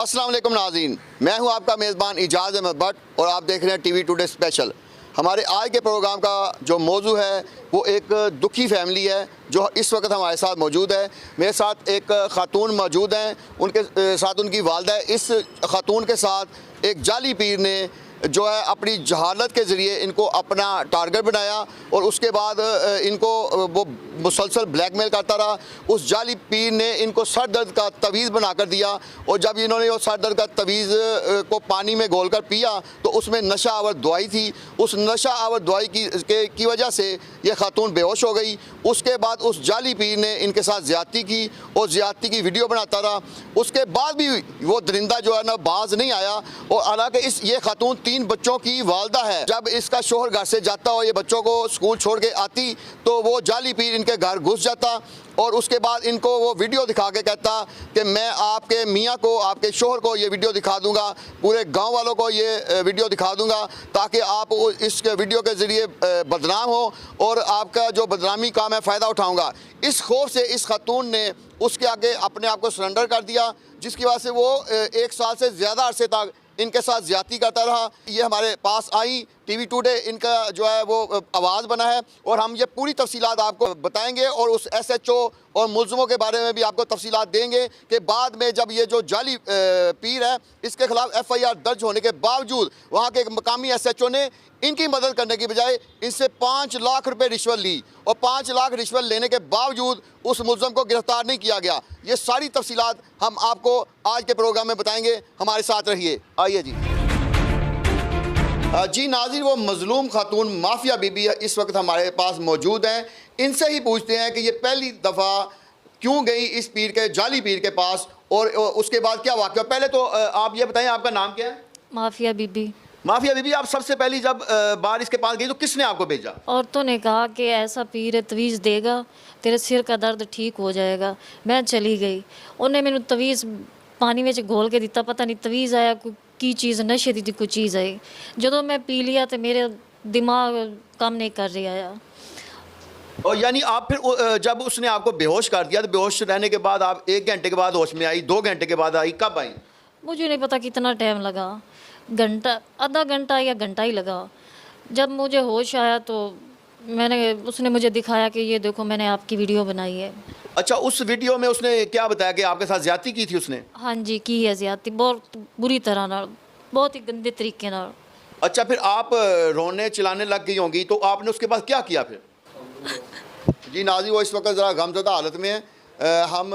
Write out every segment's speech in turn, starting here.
अस्सलाम वालेकुम नाज़रीन, मैं हूं आपका मेज़बान इजाज़ अहमद भट्ट और आप देख रहे हैं टीवी टुडे स्पेशल। हमारे आज के प्रोग्राम का जो मौजू है वो एक दुखी फैमिली है जो इस वक्त हमारे साथ मौजूद है। मेरे साथ एक ख़ातून मौजूद हैं, उनके साथ उनकी वालदा है। इस ख़ातून के साथ एक जाली पीर ने जो है अपनी जहालत के ज़रिए इनको अपना टारगेट बनाया और उसके बाद इनको वो मुसलसल ब्लैकमेल करता रहा। उस जाली पीर ने इनको सर दर्द का तवीज़ बना कर दिया और जब इन्होंने वो सर दर्द का तवीज़ को पानी में घोल कर पिया तो उसमें नशा आवर दवाई थी। उस नशा आवर दवाई की वजह से ये खातून बेहोश हो गई। उसके बाद उस जाली पीर ने इनके साथ ज़्यादती की और ज़्यादती की वीडियो बनाता रहा। उसके बाद भी वो दरिंदा जो है ना बाज नहीं आया। और हालांकि ये खातून 3 बच्चों की वालदा है। जब इसका शोहर घर से जाता और ये बच्चों को स्कूल छोड़ के आती तो वो जाली पीर इनके घर घुस जाता और उसके बाद इनको वो वीडियो दिखा के कहता कि मैं आपके मियाँ को, आपके शोहर को ये वीडियो दिखा दूंगा, पूरे गांव वालों को ये वीडियो दिखा दूंगा ताकि आप इस वीडियो के ज़रिए बदनाम हो और आपका जो बदनामी का मैं फ़ायदा उठाऊंगा। इस खौफ से इस खातून ने उसके आगे अपने आप को सरेंडर कर दिया, जिसकी वजह से वो 1 साल से ज़्यादा अरसे तक इनके साथ ज़्यादती करता रहा। ये हमारे पास आई, टीवी टुडे इनका जो है वो आवाज़ बना है और हम ये पूरी तफसीलात आपको बताएंगे और उस SHO और मुल्ज़िमों के बारे में भी आपको तफसीलात देंगे कि बाद में जब ये जो जाली पीर है इसके ख़िलाफ़ FIR दर्ज होने के बावजूद वहाँ के मकामी SHO ने इनकी मदद करने की बजाय इनसे 5 लाख रुपए रिश्वत ली और 5 लाख रिश्वत लेने के बावजूद उस मुल्ज़िम को गिरफ़्तार नहीं किया गया। ये सारी तफसीलात हम आपको आज के प्रोग्राम में बताएंगे, हमारे साथ रहिए। आइए जी नाज़रीन, वो मज़लूम खातून माफिया बीबी इस वक्त हमारे पास मौजूद हैं। इनसे ही पूछते हैं कि ये पहली दफ़ा क्यों गई इस पीर के, जाली पीर के पास और उसके बाद क्या वाक़या। पहले तो आप ये बताएं आपका नाम क्या है। माफिया बीबी। माफिया बीबी, आप सबसे पहली जब बार इसके पास गई तो किसने आपको भेजा। औरतों ने कहा कि ऐसा पीर है, तवीज़ देगा, तेरे सिर का दर्द ठीक हो जाएगा। मैं चली गई, उन्हें मैंने तवीज़ पानी में घोल के दिता, पता नहीं तवीज़ आया की चीज़, नशे दी कोई चीज़ आई। जो मैं पी लिया तो मेरे दिमाग काम नहीं कर रहा आया। और यानी आप फिर जब उसने आपको बेहोश कर दिया तो बेहोश रहने के बाद आप 1 घंटे के बाद होश में आई, 2 घंटे के बाद आई, कब आई। मुझे नहीं पता कितना टाइम लगा, घंटा, आधा घंटा या घंटा ही लगा। जब मुझे होश आया तो उसने मुझे दिखाया कि ये देखो मैंने आपकी वीडियो बनाई है। अच्छा, उस वीडियो में उसने क्या बताया कि आपके साथ ज्यादती की थी उसने। हाँ जी, की है ज्यादती, बहुत बुरी तरह नाल, बहुत ही गंदे तरीके नाल। अच्छा, फिर आप रोने चिल्लाने लग गई होंगी तो आपने उसके बाद क्या किया फिर। जी नाज़रीन, वो इस वक्त ज़रा गमज़दा हालत में है। हम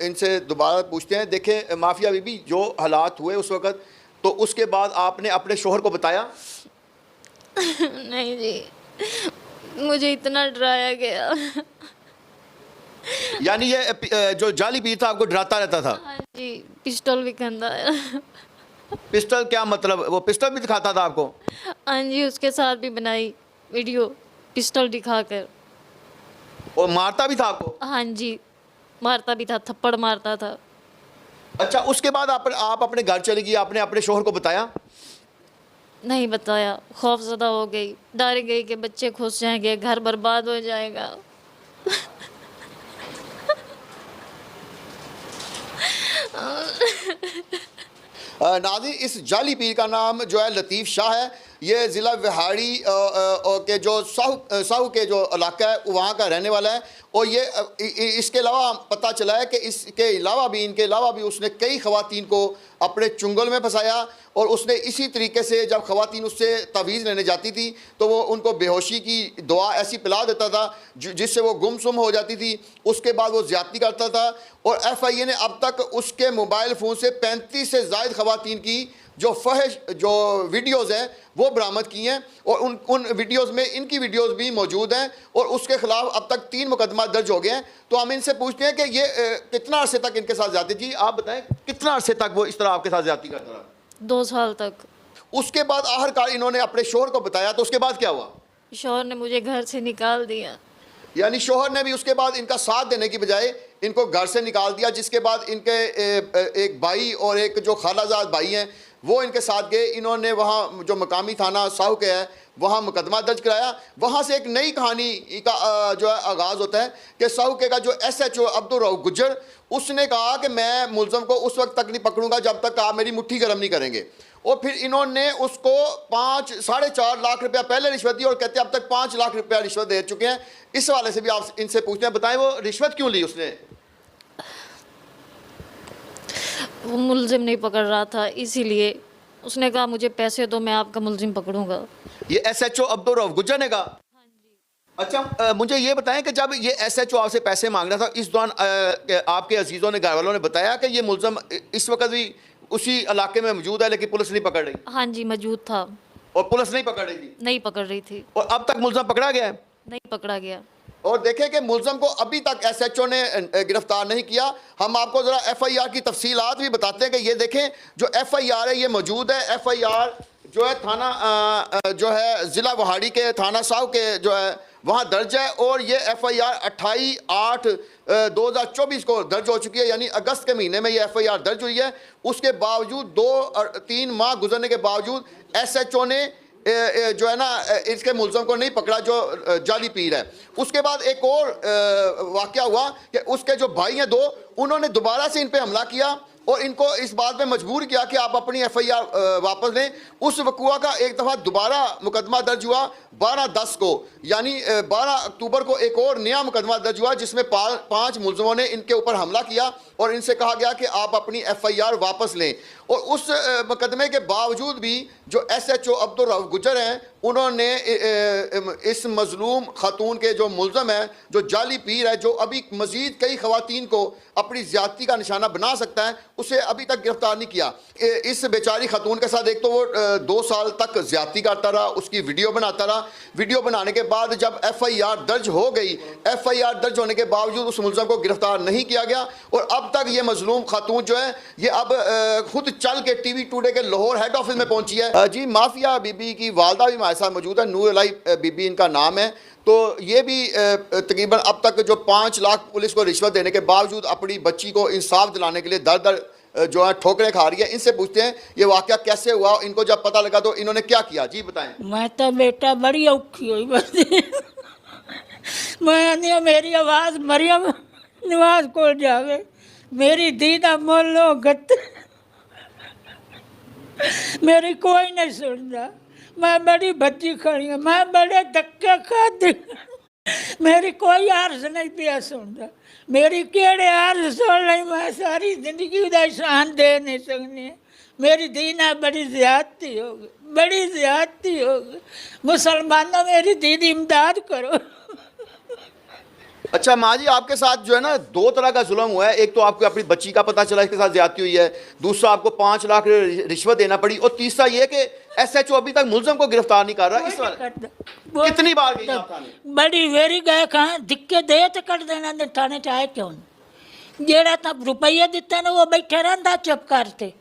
इनसे दोबारा पूछते हैं। देखें माफिया बीबी, जो हालात हुए उस वक्त तो उसके बाद आपने अपने शोहर को बताया। नहीं जी, मुझे इतना डराया गया। यानी ये जो जाली पीर था आपको डराता रहता था। हाँ जी, पिस्टल भी कहता है। पिस्टल क्या मतलब, वो पिस्टल भी दिखाता था आपको। हाँ जी, उसके साथ भी बनाई वीडियो पिस्टल दिखाकर। और मारता भी था आपको। हाँ जी, मारता भी था, थप्पड़ मारता था। अच्छा, उसके बाद आप अपने घर चली गई, आपने अपने शोहर को बताया। नहीं बताया, खौफज़दा हो गई, डर गई कि बच्चे घुस जाएंगे, घर बर्बाद हो जाएगा। नाज़रीन, इस जाली पीर का नाम जो है लतीफ़ शाह है। ये ज़िला विहाड़ी के जो साहू के जो इलाका है वहाँ का रहने वाला है। और ये इसके अलावा पता चला है कि इनके अलावा भी उसने कई ख़वातीन को अपने चुंगल में फंसाया और उसने इसी तरीके से जब ख़वातीन उससे तवीज़ लेने जाती थी तो वो उनको बेहोशी की दवा ऐसी पिला देता था जिससे वो गुमसुम हो जाती थी। उसके बाद वो ज़्यादती करता था और FIA ने अब तक उसके मोबाइल फ़ोन से 35 से ज़ायद ख़वातीन की जो फहश जो वीडियोज़ हैं वो बरामद की हैं और उन वीडियोज़ में इनकी वीडियोज़ भी मौजूद हैं और उसके ख़िलाफ़ अब तक 3 मुकदमा दर्ज हो गए हैं। तो हम इनसे पूछते हैं कि ये कितना अरसे तक इनके साथ जाती। जी आप बताएं, कितना अरसे तक वो इस तरह आपके साथ जाती करता रहा। 2 साल तक। उसके बाद आखिरकार इन्होंने अपने शोहर को बताया तो उसके बाद क्या हुआ। शोहर ने मुझे घर से निकाल दिया। यानी शोहर ने भी उसके बाद इनका साथ देने की बजाय इनको घर से निकाल दिया, जिसके बाद इनके एक भाई और एक जो खालाजाद भाई हैं वो इनके साथ गए। इन्होंने वहाँ जो मकामी थाना साहू के है वहाँ मुकदमा दर्ज कराया। वहाँ से एक नई कहानी का जो है आगाज़ होता है कि साहू के का जो SHO अब्दुल रऊफ गुज्जर, उसने कहा कि मैं मुलज़म को उस वक्त तक नहीं पकड़ूंगा जब तक आप मेरी मुट्ठी गर्म नहीं करेंगे। और फिर इन्होंने उसको 4.5 लाख रुपया पहले रिश्वत दी और कहते हैं अब तक 5 लाख रुपया रिश्वत दे चुके हैं। इस हवाले से भी आप इनसे पूछते हैं, बताएं वो रिश्वत क्यों ली उसने? वो मुलजिम नहीं पकड़ रहा था, इसीलिए उसने कहा मुझे पैसे दो, मैं आपका मुलजिम पकड़ूंगा। ये SHO अब्दुल रऊफ गुज्जर ने कहा? अच्छा, मुझे ये बताएं कि जब ये SHO आपसे पैसे मांग रहा था, इस दौरान आपके अजीज़ों ने, घर वालों ने बताया कि ये मुलज़म इस वक्त भी उसी इलाके में मौजूद है लेकिन पुलिस नहीं पकड़ रही? हाँ जी, मौजूद था। और पुलिस नहीं पकड़ रही थी? नहीं पकड़ रही थी। और अब तक मुलज़म पकड़ा गया है? नहीं पकड़ा गया। और देखें कि मुलज़म को अभी तक SHO ने गिरफ्तार नहीं किया। हम आपको ज़रा FIR की तफसीलात भी बताते हैं कि ये देखें जो FIR है ये मौजूद है। FIR जो है थाना जो है ज़िला वहाड़ी के थाना साहब के जो है वहाँ दर्ज है। और ये FIR 28/8/2024 को दर्ज हो चुकी है, यानी अगस्त के महीने में ये FIR दर्ज हुई है। उसके बावजूद 2-3 माह गुजरने के बावजूद SHO ने जो है ना इसके मुलज़म को नहीं पकड़ा जो जाली पीर है। उसके बाद एक और वाक़या हुआ कि उसके जो भाई हैं 2, उन्होंने दोबारा से इन पे हमला किया और इनको इस बात में मजबूर किया कि आप अपनी FIR वापस लें। उस वक़ुआ का एक दफ़ा दोबारा मुकदमा दर्ज हुआ 12/10 को, यानी 12 अक्टूबर को एक और नया मुकदमा दर्ज हुआ जिसमें 5 मुलज़मों ने इनके ऊपर हमला किया और इनसे कहा गया कि आप अपनी FIR वापस लें। और उस मुकदमे के बावजूद भी जो SHO अब्दुल रऊफ गुज्जर हैं उन्होंने इस मजलूम खातून के जो मुलज़म है, जो जाली पीर है, जो अभी मज़ीद कई ख़वातीन को अपनी ज़्यादती का निशाना बना सकता है, उसे अभी तक गिरफ्तार नहीं किया। इस बेचारी खातून के साथ एक तो वो 2 साल तक ज़्यादती करता रहा, उसकी वीडियो बनाता रहा। वीडियो बनाने के बाद जब FIR दर्ज हो गई, FIR दर्ज होने के बावजूद उस मुलज़म को गिरफ्तार नहीं किया गया। और अब तक ये मजलूम खातून जो है ये अब खुद चल के TV टुडे के लाहौर हेड ऑफिस में पहुंची है। जी, माफिया बीबी की वालदा भी हमारे साथ मौजूद है, नूर अलाई बीबी इनका नाम है। तो ये भी तकरीबन अब तक जो 5 लाख पुलिस को रिश्वत देने के बावजूद अपनी बच्ची को इंसाफ दिलाने के लिए दर दर जो है ठोकरें खा रही है। इनसे पूछते हैं ये वाक़या कैसे हुआ, इनको जब पता लगा तो इन्होंने क्या किया। जी बताएं। मैं तो बेटा बड़ी औखी हुई बंदी। मैं मेरी आवाज़ मरियम नवाज को जावे, मेरी दीदा मोलो गत, मेरी कोई नहीं सुनता। मैं बड़ी बच्ची खड़ी हूँ, मैं बड़े धक्के खाती, मेरी कोई अर्ज नहीं पिया सुनता। मेरी केड़े अर्ज सुन ली, मैं सारी जिंदगी का शान दे नहीं सकनी। मेरी दीना बड़ी ज़्यादती हो गई, बड़ी ज़्यादती हो गई। मुसलमानों मेरी दीदी इमदाद करो। अच्छा माँ जी, आपके साथ जो है ना 2 तरह का जुल्म हुआ है। एक तो आपको अपनी बच्ची का पता चला, इसके साथ ज्यादती हुई है। दूसरा आपको 5 लाख रिश्वत देना पड़ी। और तीसरा ये कि SHO अभी तक मुलज़म को गिरफ्तार नहीं कर रहा। इस बार कितनी बार गई आप थाने? बड़ी वेरी गए कहाँ दिक्के दे तो कर देना दे थाने चाहे क्यों नहीं। जेड़ा तब रुपये दिते ना वो बैठे रहता चुप करते,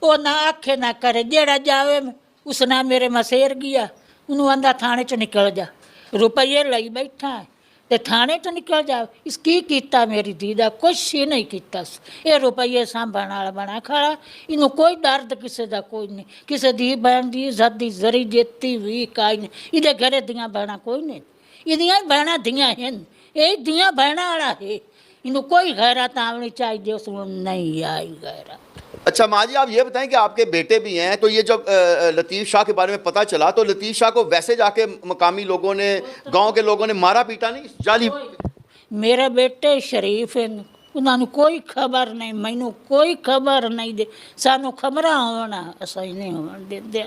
वो ना आखे ना करे। जेड़ा जावे उसना मेरे मसेर गया, उन्होंने आंदा थाने चो निकल जा, रुपये लई बैठा है ते थाने तो निकल जाओ। इसकी कीता मेरी दीदा कुछ ही नहीं कीता। ये रुपये सांभण वाला बना खड़ा, इनू कोई दर्द किसी का कोई नहीं। किसी धी बहन की इज्जत की जरी जेती हुई काई नहीं। इहदे घरे दियाँ बहना कोई नहीं, इदियाँ बहना दियाँ हैं, ये दियाँ बहना वाला है। इनू कोई गैरत आवनी चाहिए, उसमें नहीं आई गैरत। अच्छा माँ जी, आप ये बताएं कि आपके बेटे भी हैं, तो ये जब लतीफ़ शाह के बारे में पता चला तो लतीफ़ शाह को वैसे जाके मकामी लोगों ने, गांव के लोगों ने मारा पीटा नहीं? जाली मेरे बेटे शरीफ हैं, उन्होंने कोई खबर नहीं, मैनू कोई खबर नहीं दे। सानू खबर होना असं नहीं होने देंदे।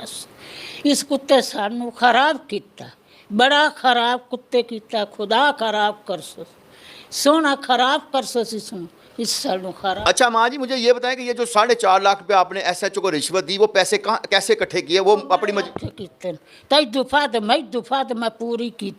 इस कुत्ते सानू खराब किया, बड़ा खराब कुत्ते किया। खुदा खराब करसो, सोना खराब करसो इसनू, इस सालों खराब। अच्छा माँ जी, मुझे ये बताएं कि ये जो 4.5 लाख रुपया आपने SHO को रिश्वत दी, वो पैसे कहाँ कैसे इकट्ठे किए? वो अपनी तई दुफा तो मैं पूरी की,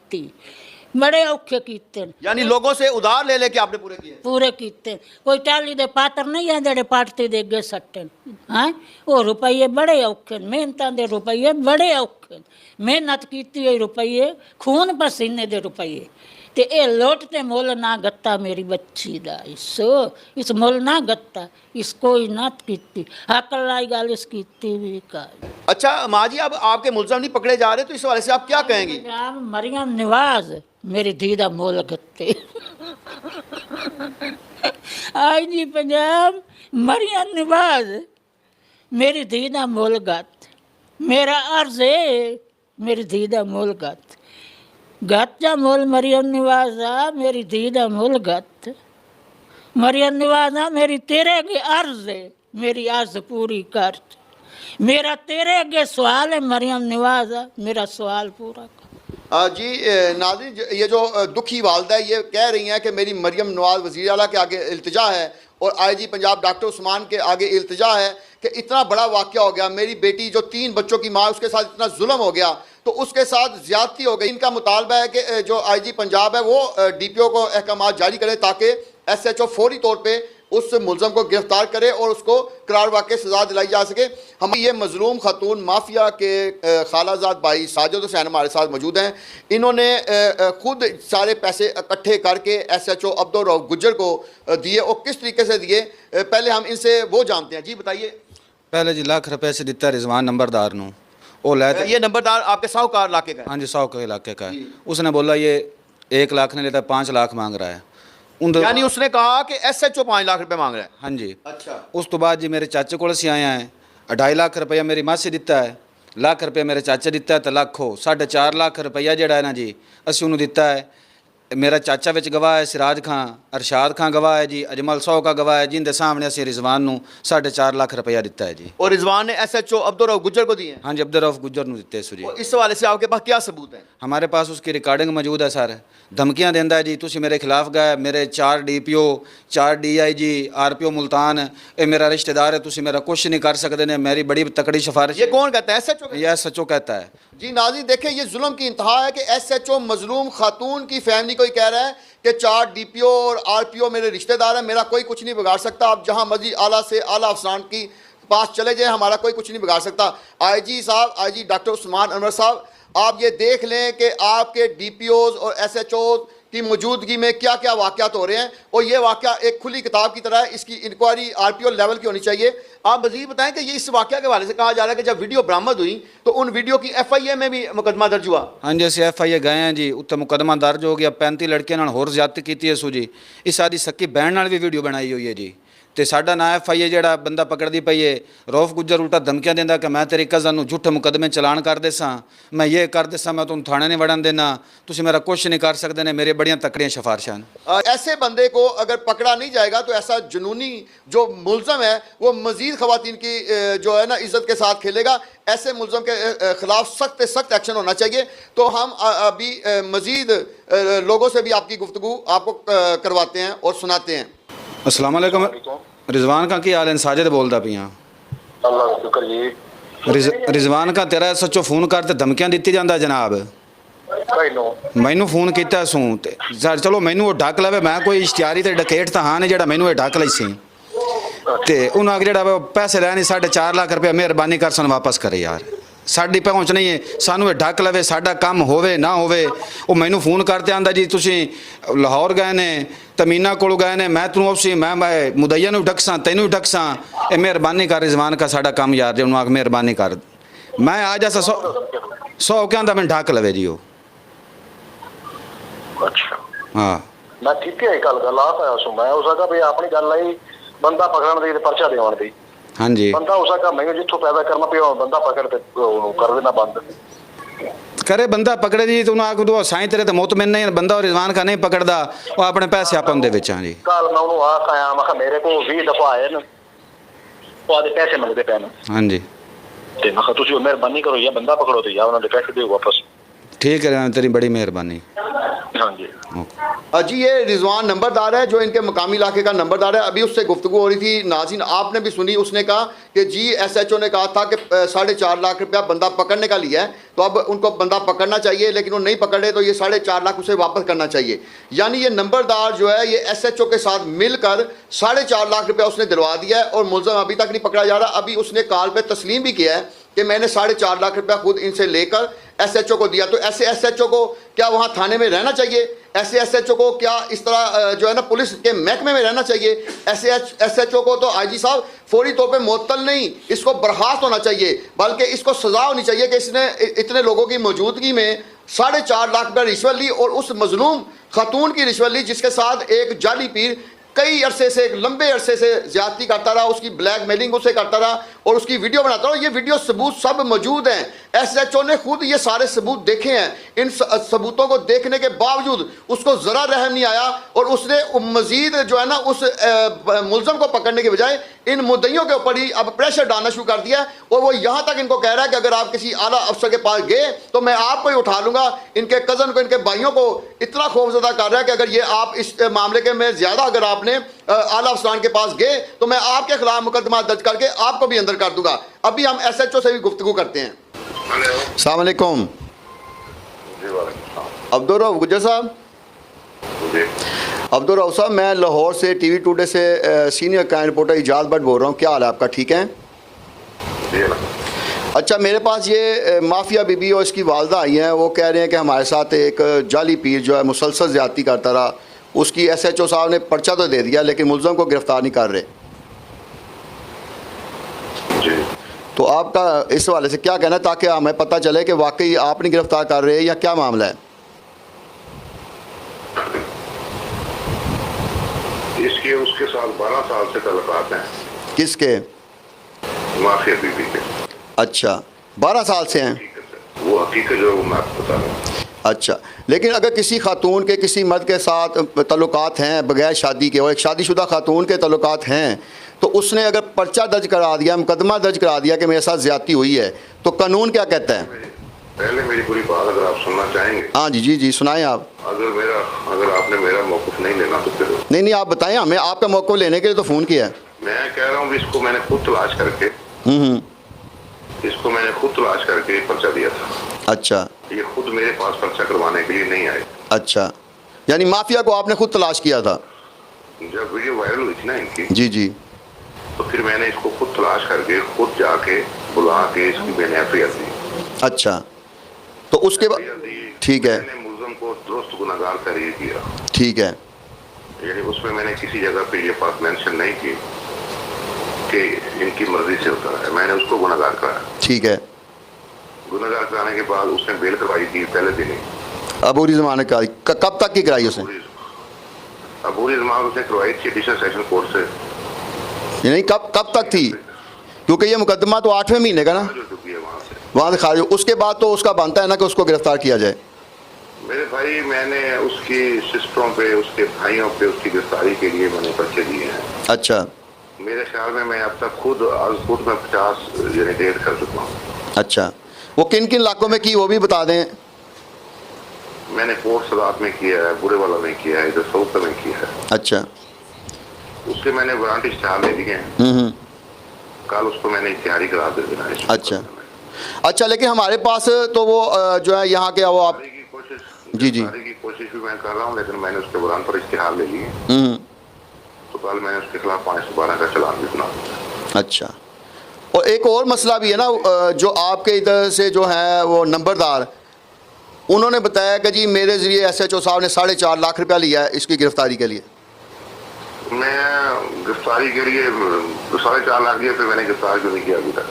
बड़े औखे कीते, यानी लोगों से उधार ले लेके आपने पूरे किए? पूरे कीते। कोई टाली दे पात्र नहीं है जेड़े पाटते दे गए सट्टे। हाँ, वो रुपये बड़े औखे, मेहनत दे रुपये बड़े औखे। मेहनत की रुपये, खून पसीने दे रुपये, ਤੇ ਇਹ ਲੋਟ ਤੇ ਮੁੱਲ ਨਾ ਗੱਤਾ ਮੇਰੀ ਬੱਚੀ ਦਾ ਇਸ ਮੁੱਲ ਨਾ ਗੱਤਾ ਇਸ ਕੋਈ ਨਾ ਕੀਤੀ हक लाई गल इस कीती भी कर अच्छा माँ जी, अब आपके मुलजम नहीं पकड़े जा रहे, तो इस हवाले से आप क्या कहेंगी? पंजाब मरियम नवाज मेरी धी दा मुल गत्ते आई जी पंजाब मरियम नवाज मेरी धी दा मुल गत मेरा अर्ज है मेरी धी दा मुल गत गत जा मुल मरियम नवाज मेरी धी दा मुल गत मरियम नवाज मेरी तेरे अगे अर्ज है मेरी अर्ज पूरी कर मेरा तेरे अगे सवाल है मरियम नवाज मेरा सवाल पूरा कर। जी नाज़रीन, ये जो दुखी वालदा है ये कह रही हैं कि मेरी मरियम नवाज वज़ीर आला के आगे इल्तिजा है और आईजी पंजाब डॉक्टर उस्मान के आगे इल्तिजा है कि इतना बड़ा वाक़या हो गया, मेरी बेटी जो 3 बच्चों की माँ, उसके साथ इतना जुल्म हो गया, तो उसके साथ ज़्यादती हो गई। इनका मुतालबा है कि जो आईजी पंजाब है वो DPO को अहकाम जारी करे ताकि SHO फौरी तौर पे उस मुलजम को गिरफ्तार करे और उसको करार वाक़ई सज़ा दिलाई जा सके। हम ये मजलूम खातून माफिया के खालाजाद भाई साजिद हुसैन हमारे साथ मौजूद हैं। इन्होंने खुद सारे पैसे इकट्ठे करके SHO अब्दुल रऊफ गुज्जर को दिए और किस तरीके से दिए, पहले हम इनसे वो जानते हैं। जी बताइए। पहले जी लाख रुपए से दिता रिजवान नंबरदार नू, वो ले ये नंबरदार आपके साहूकार इलाके का है? हाँ जी, 100 के इलाके का है। उसने बोला ये 1 लाख ने लेता, 5 लाख मांग रहा है। यानी उसने कहा कि SHO 5 लाख रुपए मांग रहा है? हाँ जी। अच्छा। उस तो बाद जी मेरे चाचे को आया है, 2.5 लाख रुपया मेरी मासी दिता है, लाख रुपया मेरे चाचे दिता है, तो लाख हो 4.5 लाख रुपया जड़ा है ना जी असी उन्होंने दिता है। मेरा चाचा विच गवाह है, सिराज खां, अरशाद खां गवाह है जी, अजमल 100 का गवाह है, जिनके सामने असी रिजवान नू 4.5 लाख रुपया दिता है जी। और रिजवान ने SHO अब्दुल रऊफ गुज्जर को दिए हैं? हाँ जी, अब्दुल रऊफ गुज्जर नू दिते सु जी। इस हवाले से आपके पास क्या सबूत है? हमारे पास उसकी रिकॉर्डिंग मौजूद है सर। धमकियां देंदा है जी, तुसी मेरे खिलाफ गए, मेरे 4 DPO 4 DIG RPO मुल्तान ये मेरा रिश्तेदार है, तुसी मेरा कुछ नहीं कर सकते ने, मेरी बड़ी तकड़ी सिफारिश। ये कौन कहता है? SHO? ये SHO कहता है जी। नाज़रीन देखिए, ये जुल्म की इंतहा है कि SHO मजलूम खातून की फैमिली को ही कह रहा है कि 4 DPO और RPO मेरे रिश्तेदार हैं, मेरा कोई कुछ नहीं बिगाड़ सकता। आप जहाँ मर्जी आला से आला अफसरान की पास चले जाएं, हमारा कोई कुछ नहीं बिगाड़ सकता। IG साहब, IG डॉक्टर उस्मान अनवर साहब, आप ये देख लें कि आपके DPOs और SHOs की मौजूदगी में क्या क्या वाक़यात हो रहे हैं, और ये वाक़या एक खुली किताब की तरह है। इसकी इंक्वायरी RPO लेवल की होनी चाहिए। आप मज़ीद बताएं कि ये इस वाक़या के हवाले से कहा जा रहा है कि जब वीडियो बरामद हुई तो उन वीडियो की FIA में भी मुकदमा दर्ज हुआ? हाँ जी, असी FIA गए हैं जी, उत्ते मुकदमा दर्ज हो गया। 35 लड़कियों नाल होर ज्यादती की है सू जी। इस साडी सक्की बहन नाल भी वीडियो बनाई हुई है जी। तो साडा ना FIA जिहड़ा बंदा पकड़दी पई है रऊफ गुज्जर उल्टा धमकियां देंदा कि मैं तेरी कज़न नू झूठे मुकदमे चलान कर देसां, मैं ये कर देसां, मैं तुम थाने नहीं वड़न देना, तुसी मेरा कुछ नहीं कर सकते ने, मेरी बड़ियां तकड़ियां सिफारिशां। ऐसे बंदे को अगर पकड़ा नहीं जाएगा तो ऐसा जुनूनी जो मुलजम है वो मज़ीद ख़वातीन की जो है ना इज़्ज़त के साथ खेलेगा। ऐसे मुलजम के ख़िलाफ़ सख्त से सख्त एक्शन होना चाहिए। तो हम अभी मज़ीद लोगों से भी आपकी गुफ्तगू आपको करवाते हैं और सुनाते हैं। अस्सलाम वालेकुम रिजवान का की हाल है? साजिद बोलता पियाँ। अल्लाह का शुक्र जी। रिजवान का तेरा SHO फोन करते धमकियां दी जाता जनाब। मैनू फोन किया सू ते चलो मैनू वो ढक लवे, मैं कोई इश्तिहारी ते डकैत तो हाँ नहीं जो मैनू ढक लई सी, तो उन्होंने जो पैसे लैने 4.5 लाख रुपया मेहरबानी कर सन वापस करे यार, साड़ी पहुँच नहीं है, सानू ढक लवे, साडा काम होवे ना होवे। वो मैनू फोन करते आंदा जी तुसी लाहौर गए ने, तमीना को गए ने, मैं तू उसी मैं मुदैया नू ढकसा, तेनू ढकसा, ये मेहरबानी कर रिजवान का साडा काम यार, जो उन्होंने मेहरबानी कर, मैं आ जा 100 क्या मैं ढक लवे जी वो। अच्छा हाँ मैं ठीक है गल गलात आया सू मैं उसका भी अपनी गल आई बंदा पकड़न दी पर्चा देवन दी। हाँ जी बंदा उसका मैं जिथों पैदा करना पे बंदा पकड़ ते कर देना बंद करे, बंदा पकड़े जी तो उन्होंने आख साईं तेरे तो मुतमिन नहीं, बंदा रिजवान का नहीं पकड़दा, वो अपने पैसे आपन दे विच। हाँ जी कल मैं उन्होंने आख आया मैं मेरे को 20 दफा आए न वो आदे पैसे मंगते पे न। हाँ जी ते मैं तुसी मेहरबानी करो या बंदा पकड़ो तो या उन्होंने पैसे दो वापस। ठीक है, तेरी बड़ी मेहरबानी। हाँ जी जी ये रिजवान नंबरदार है जो इनके मकामी इलाके का नंबरदार है। अभी उससे गुफ्तगू हो रही थी, नाज़रीन आपने भी सुनी, उसने कहा कि जी SHO ने कहा था कि 4.5 लाख रुपया बंदा पकड़ने का लिया है, तो अब उनको बंदा पकड़ना चाहिए, लेकिन वो नहीं पकड़े तो ये 4.5 लाख उसे वापस करना चाहिए। यानी ये नंबरदार जो है ये SHO के साथ मिलकर 4.5 लाख रुपया उसने दिलवा दिया है और मुलजम अभी तक नहीं पकड़ा जा रहा। अभी उसने कॉल पर तस्लीम भी किया है कि मैंने 4.5 लाख रुपया खुद इनसे लेकर SHO को दिया। तो ऐसे SHO को क्या वहाँ थाने में रहना चाहिए? ऐसे SHO को क्या इस तरह जो है ना पुलिस के महकमे में रहना चाहिए? ऐसे SHO को तो IG साहब फौरी तौर पे मुअत्तल नहीं, इसको बर्खास्त होना चाहिए, बल्कि इसको सज़ा होनी चाहिए कि इसने इतने लोगों की मौजूदगी में 4.5 लाख रुपये रिश्वत ली और उस मजलूम खातून की रिश्वत ली जिसके साथ एक जाली पीर कई अरसे से, एक लंबे अरसे से ज्यादती करता रहा, उसकी ब्लैकमेलिंग उसे करता रहा और उसकी वीडियो बनाता रहा। ये वीडियो सबूत सब मौजूद हैं। SHO ने खुद ये सारे सबूत देखे हैं। इन सबूतों को देखने के बावजूद उसको ज़रा रहम नहीं आया और उसने मज़ीद जो है ना उस मुलज़म को पकड़ने के बजाय इन मुद्दइयों के ऊपर ही अब प्रेशर डालना शुरू कर दिया और वो यहाँ तक इनको कह रहा है कि अगर आप किसी आला अफसर के पास गए तो मैं आपको ही उठा लूँगा। इनके कज़न को, इनके भाइयों को इतना खौफजदा कर रहा है कि अगर ये आप इस मामले के में ज़्यादा अगर आपने आला अफसरान के पास गए तो मैं आपके खिलाफ मुकदमा दर्ज करके आपको भी अंदर कर दूंगा। अभी हम SHO से भी गुफ्तगू करते हैं। अस्सलाम वालेकुम। अब्दुल रऊफ गुज्जर साहब। अब्दुल रऊफ साहब, मैं लाहौर से TV टुडे से senior crime reporter Ejaz Bhatt बोल रहा हूँ। क्या हाल है आपका? ठीक है। अच्छा, मेरे पास ये माफिया बीबी और इसकी वालदा आई हैं। वो कह रहे हैं कि हमारे साथ एक जाली पीर जो है मुसलसल ज़्यादती करता रहा, उसकी SHO साहब ने पर्चा तो दे दिया लेकिन मुलज़म को गिरफ़्तार नहीं कर रहे। तो आपका इस हवाले से क्या कहना है ताकि हमें पता चले कि वाकई आप नहीं गिरफ़्तार कर रहे या क्या मामला है? इसके उसके साथ 12 साल से तल्लुकात हैं। किसके? माफिया बीबी के। अच्छा, 12 साल से हैं? वो हकीकत जो मैं आपको बता रहा हूँ। अच्छा, लेकिन अगर किसी खातून के किसी मर्द के साथ तल्लुकात हैं बगैर शादी के और एक शादीशुदा खातून के तल्लुकात हैं तो उसने अगर पर्चा दर्ज करा दिया, मुकदमा दर्ज करा दिया कि मेरे साथ ज़्यादती हुई है, तो कानून क्या कहता है? पहले मेरी पूरी बात अगर आप सुनना चाहेंगे। हाँ जी जी जी, सुनाएं आप। अगर आपने मेरा मौक़िफ़ नहीं लेना तो फिर नहीं, आप बताएं हमें। आपका मौक़िफ़ लेने के लिए तो फ़ोन किया है। मैं कह रहा हूँ इसको मैंने खुद तलाश करके पर्चा दिया था। अच्छा, ये खुद मेरे पास पर्चा करवाने के लिए नहीं आए। अच्छा, यानी माफिया को आपने खुद तलाश किया था? जब वीडियो वायरल हुई थी ना इनकी, जी जी, तो फिर मैंने इसको खुद तलाश करके खुद जाके बुला के इसकी मैंने FIR दी। अच्छा, तो उसके बाद ठीक है, मैंने मुलज़म को दुरुस्त गुनाहगार तहरीर किया। ठीक है, यानी उसमें मैंने किसी जगह पे ये बात मेंशन नहीं की कि इनकी मर्जी से होता है। मैंने उसको गुनाहगार कराया। ठीक है। गुनाहगार कराने के बाद उसने बेल करवाई थी पहले दिन ही। अबूरी ज़मानत कराई? कब तक की कराई उसने? अबूरी ज़मानत उसने करवाई थी एडिशनल सेशन कोर्ट से। नहीं, कब तक थी? क्योंकि ये मुकदमा तो 8वें महीने का ना, वहाँ से खारिज। उसके बाद तो उसका बनता है ना कि उसको गिरफ्तार किया जाए। मेरे भाई, मैंने उसकी सिस्टरों पे, उसके भाइयों पे उसकी गिरफ्तारी के लिए मैंने पर्चे दिए हैं। अच्छा, मेरे ख्याल में मैं अब तक खुद में 50 यानी डेढ़ कर चुका हूँ। अच्छा, वो किन किन इलाकों में की वो भी बता दें। मैंने कोर्ट सदात में किया है, बुरे वाला में किया है, इधर सऊद में किया है। अच्छा, उसके मैंने वारंट इश्तिहार ले लिए हैं। कल उसको मैंने इश्तिहारी करा दे देना है। अच्छा, अच्छा, लेकिन हमारे पास तो वो जो है यहाँ के वो आप जी जी की कोशिश भी मैं कर रहा हूँ, लेकिन मैंने उसके वारंट पर इश्तिहार ले लिए। तो कल मैंने उसके खिलाफ 512 का चालान भी बना दिया। अच्छा, और एक और मसला भी है ना, जो आपके इधर से जो है वो नंबरदार, उन्होंने बताया कि जी मेरे ज़रिए SHO साहब ने 4.5 लाख रुपया लिया है इसकी गिरफ्तारी के लिए। मैं गिरफ्तारी के लिए 4.5 लाख दिए, फिर मैंने गिरफ्तार क्यों नहीं किया अभी तक?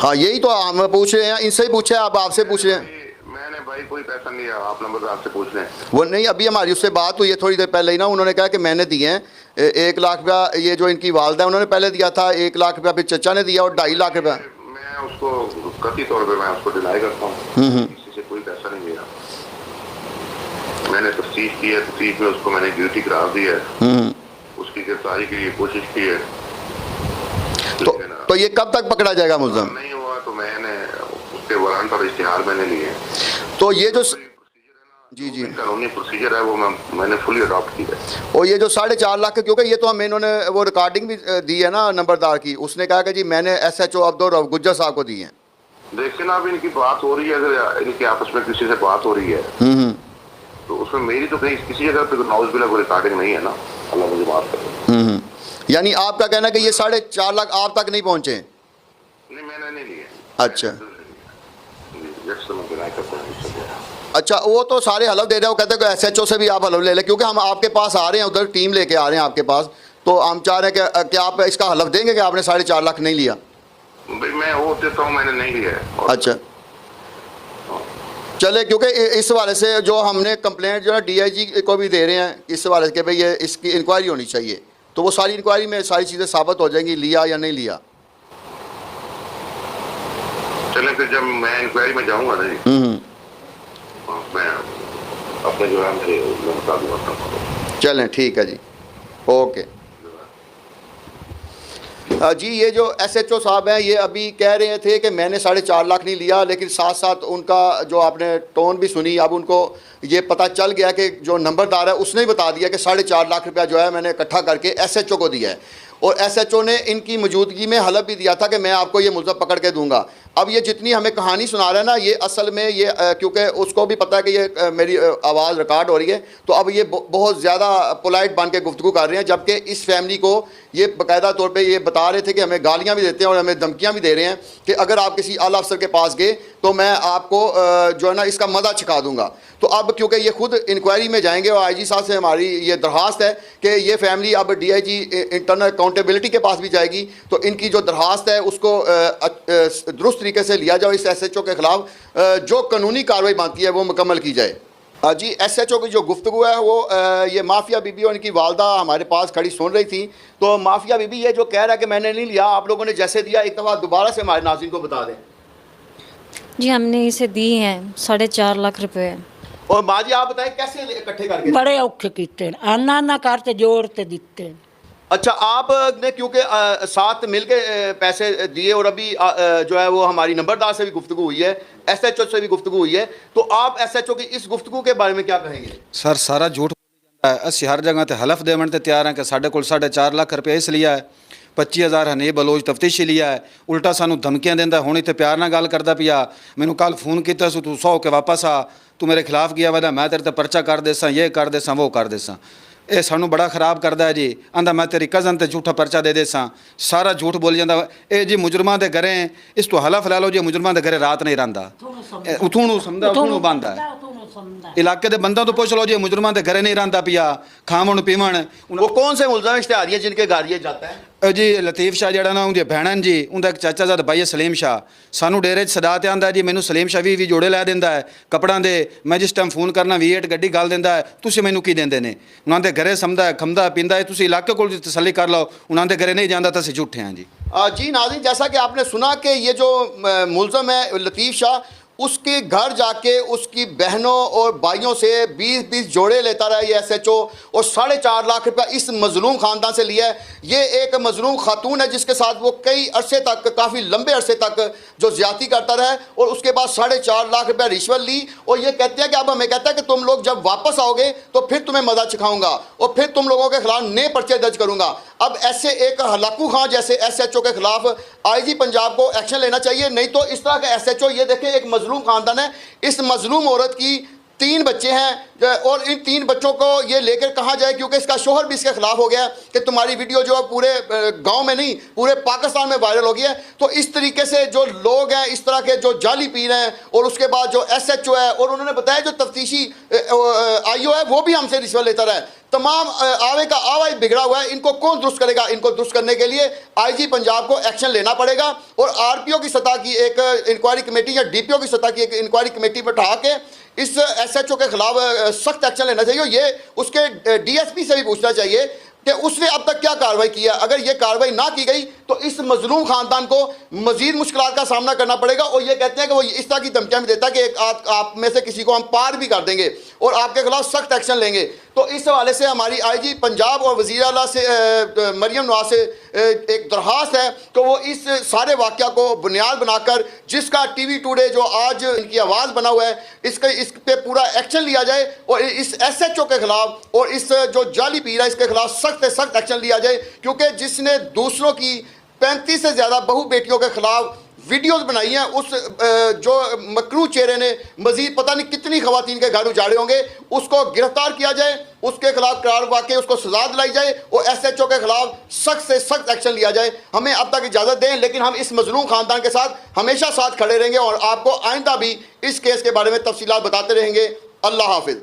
हाँ, यही तो हम पूछ रहे हैं, इनसे ही पूछे, आप आपसे पूछ रहे हैं। मैंने भाई कोई पैसा नहीं है, आप नंबरदार से पूछ लें। वो नहीं, अभी हमारी उससे बात हुई है थोड़ी देर पहले ही ना, उन्होंने कहा कि मैंने दिए हैं 1 लाख रुपया। ये जो इनकी वालदा है उन्होंने पहले दिया था 1 लाख रुपया, फिर चचा ने दिया और 2.5 लाख रुपया। मैं उसको कथित तौर पे मैं उसको डिनाई करता हूँ, किसी से कोई पैसा नहीं लिया। मैंने तफ्तीश की है, तफ्तीश में उसको मैंने ड्यूटी करार दी है, उसकी गिरफ्तारी के लिए कोशिश की है। तो ये कब तक पकड़ा जाएगा मुलज़म? नहीं हुआ तो मैंने उसके वारंट और इश्तिहार मैंने लिए। तो ये जो जी जी कानूनी प्रोसीजर है वो मैंने फुली अडॉप्ट किया है। और ये जो 4.5 लाख, क्योंकि ये तो हमें इन्होंने वो रिकॉर्डिंग भी दी है ना नंबरदार की, उसने कहा कि जी मैंने SHO अब्दुल रऊफ गुज्जर साहब को दी है। देखिए ना, अभी इनकी बात हो रही है, अगर इनकी आपस में किसी से बात हो रही है तो उसमें मेरी तो कहीं किसी जगह पे नाउज़ बिल्लाह कोई रिकॉर्डिंग नहीं है ना, अल्लाह मुझे माफ करे। यानी आपका कहना है कि ये 4.5 लाख आप तक नहीं पहुँचे? नहीं, मैंने नहीं लिए। अच्छा, अच्छा, वो तो सारे हलफ दे रहे हैं, वो कहते हैं कि SHO से भी आप हलफ ले लें, क्योंकि हम आपके पास आ रहे हैं, उधर टीम लेके आ रहे हैं आपके पास, तो हम चाह रहे हैं कि आप इसका हलफ देंगे कि आपने 4.5 लाख नहीं लिया। भाई मैं वो देता हूँ, मैंने नहीं लिया है। और अच्छा चले, क्योंकि इस वाले से जो हमने कंप्लेंट जो है DIG को भी दे रहे हैं इस वाले के भाई ये इसकी इंक्वायरी होनी चाहिए, तो वो सारी इंक्वायरी में सारी चीज़ें साबित हो जाएंगी लिया या नहीं लिया। चले फिर जब मैं इंक्वायरी में जाऊंगा ना जी, मैं अपने जो है मेरे मैं बता दूंगा। चलें ठीक है जी, ओके। जी ये जो SHO साहब हैं ये अभी कह रहे थे कि मैंने 4.5 लाख नहीं लिया, लेकिन साथ साथ उनका जो आपने टोन भी सुनी, अब उनको ये पता चल गया कि जो नंबरदार है उसने ही बता दिया कि 4.5 लाख रुपया जो है मैंने इकट्ठा करके SHO को दिया है, और SHO ने इनकी मौजूदगी में हलफ भी दिया था कि मैं आपको ये मुल्ज़म पकड़ के दूंगा। अब ये जितनी हमें कहानी सुना रहा है ना, ये असल में ये क्योंकि उसको भी पता है कि ये मेरी आवाज़ रिकॉर्ड हो रही है, तो अब ये बहुत ज़्यादा पोलाइट बन के गुफ्तगू कर रहे हैं, जबकि इस फैमिली को ये बाकायदा तौर पे ये बता रहे थे कि हमें गालियाँ भी देते हैं और हमें धमकियाँ भी दे रहे हैं कि अगर आप किसी आला अफसर के पास गए तो मैं आपको जो है ना इसका मज़ा छिका दूँगा। तो अब क्योंकि ये खुद इंक्वायरी में जाएंगे और IG साहब से हमारी ये दरख्वास्त है कि ये फैमिली अब DIG इंटरनल अकाउंटेबिलिटी के पास भी जाएगी, तो इनकी जो दरख्वास्त है उसको दुरुस्त तरीके से लिया जाए, इस SHO के ख़िलाफ़ जो कानूनी कार्रवाई बनती है वो मुकम्मल की जाए। जी SHO की जो गुफ्तगू है वो ये माफिया बीबी और इनकी वालदा हमारे पास खड़ी सुन रही थी। तो माफिया बीबी ये जो कह रहा है कि मैंने नहीं लिया, आप लोगों ने जैसे दिया एक दफ़ा दोबारा से हमारे नाज़रीन को बता दें। जी हमने इसे दी हैं 4.5 लाख रुपए। और माँ जी आप बताएं कैसे इकट्ठे करके? बड़े औखे कीते आना ना करते जोड़ ते दिते। अच्छा, आपने क्योंकि साथ मिलके पैसे दिए और अभी जो है वो हमारी नंबरदार से भी गुफ्तगू हुई है, SHO से भी गुफ्तगू हुई है, तो आप SHO की इस गुफ्तगू के बारे में क्या कहेंगे? सर सारा झूठ ਅਸੀਂ हर जगह ते हलफ देवन ते तैयार हैं कि साढ़े को 4.5 लाख रुपया इस लिया है, 25,000 हने बलोच तफ्तीशी लिया है, उल्टा सानू धमकियां देंदा, हुण इत्थे प्यार नाल गल करदा पिया, मैनू कल फोन किया सू तू 100 के वापस आ, तू मेरे खिलाफ गया वा मैं तेरे ते परचा कर देसां, ये कर देसां, वो कर देसां। ये सानू बड़ा खराब करदा है जी। आंदा मैं तेरी कज़न ते झूठा परचा दे देसां, सारा झूठ बोल जांदा। ये जी मुजरमां दे घरे इस तो हलफ लै लो जी, मुजरमां दे घरे रात नहीं रहिंदा, उथों समझदा उथों बंद है। इलाके के बंदा तो पूछ लो जी, मुजरमां दे घरे नहीं रहिंदा पिया, खावन पीवन। वो कौन से मुलज़म इश्तिहारी है जिनके घर ये जाता है? जी लतीफ़ शाह जड़ा ना उनकी भैन जी, उनका एक चाचा ज़ाद भाई है सलीम शाह, सानू डेरे सदा ते आंदा जी मैनू सलीम शाह भी जोड़े लै दिंदा है कपड़ा दे, मैं जिस टाइम फोन करना V8 गड्डी गल दिंदा है, तुसीं मैनू की देंदे ने, उन्होंने घरे समझदा है खमदा पींदा है, तुसीं इलाके को तसल्ली कर लो, उन्होंने घरे नहीं जाता तो असीं झूठे हैं जी। जी नाज़रीन, जैसा कि आपने सुना कि ये जो मुलज़म है लतीफ़ शाह, उसके घर जाके उसकी बहनों और भाइयों से 20-20 जोड़े लेता रहा ये SHO, और 4.5 लाख रुपया इस मजलूम ख़ानदान से लिया है। ये एक मजलूम खातून है जिसके साथ वो कई अरसे तक, काफ़ी लंबे अरसे तक जो ज़्यादती करता रहा है, और उसके बाद 4.5 लाख रुपया रिश्वत ली, और ये कहते हैं कि अब हमें कहता है कि तुम लोग जब वापस आओगे तो फिर तुम्हें मज़ा सिखाऊंगा और फिर तुम लोगों के खिलाफ नए पर्चे दर्ज करूँगा। अब ऐसे एक हलाकू खां जैसे SHO के खिलाफ IG पंजाब को एक्शन लेना चाहिए, नहीं तो इस तरह का SHO, ये देखें एक मजलूम खानदान है, इस मजलूम औरत की 3 बच्चे हैं और इन 3 बच्चों को ये लेकर कहाँ जाए, क्योंकि इसका शोहर भी इसके खिलाफ हो गया कि तुम्हारी वीडियो जो है पूरे गांव में नहीं पूरे पाकिस्तान में वायरल हो गई है। तो इस तरीके से जो लोग हैं, इस तरह के जो जाली पीर हैं, और उसके बाद जो SHO है, और उन्होंने बताया जो तफ्तीशी IO है वो भी हमसे रिश्वत लेता रहा है। तमाम आवे का आवा बिगड़ा हुआ है, इनको कौन दुरुस्त करेगा? इनको दुरुस्त करने के लिए IG पंजाब को एक्शन लेना पड़ेगा, और RPO की सतह की एक इंक्वायरी कमेटी या DPO की सतह की एक इंक्वायरी कमेटी बैठा के इस SHO के खिलाफ सख्त एक्शन लेना चाहिए। ये उसके DSP से भी पूछना चाहिए कि उसने अब तक क्या कार्रवाई की है। अगर ये कार्रवाई ना की गई तो इस मजलूम खानदान को मजीद मुश्किलात का सामना करना पड़ेगा। और ये कहते हैं कि वो इस तरह की धमकियां भी देता है कि आप में से किसी को हम पार भी कर देंगे और आपके खिलाफ सख्त एक्शन लेंगे। तो इस हवाले से हमारी IG पंजाब और वज़ीर आला से मरियम नवाज से एक दरख्वास्त है कि वो इस सारे वाक़या को बुनियाद बनाकर, जिसका TV टुडे जो आज इनकी आवाज़ बना हुआ है, इस पे पूरा एक्शन लिया जाए और इस SHO के खिलाफ और इस जो जाली पीर है इसके खिलाफ सख्त से सख्त एक्शन लिया जाए, क्योंकि जिसने दूसरों की 35 से ज़्यादा बहू बेटियों के खिलाफ वीडियोस बनाई हैं उस जो मकरू चेहरे ने मजीद पता नहीं कितनी खवातीन के घर उजाड़े होंगे, उसको गिरफ्तार किया जाए, उसके खिलाफ करार वाकई उसको सजा दिलाई जाए और SHO के खिलाफ सख्त से सख्त एक्शन लिया जाए। हमें अब तक इजाज़त दें, लेकिन हम इस मजलूम ख़ानदान के साथ हमेशा साथ खड़े रहेंगे और आपको आइंदा भी इस केस के बारे में तफसीलात बताते रहेंगे। अल्लाह हाफिज़।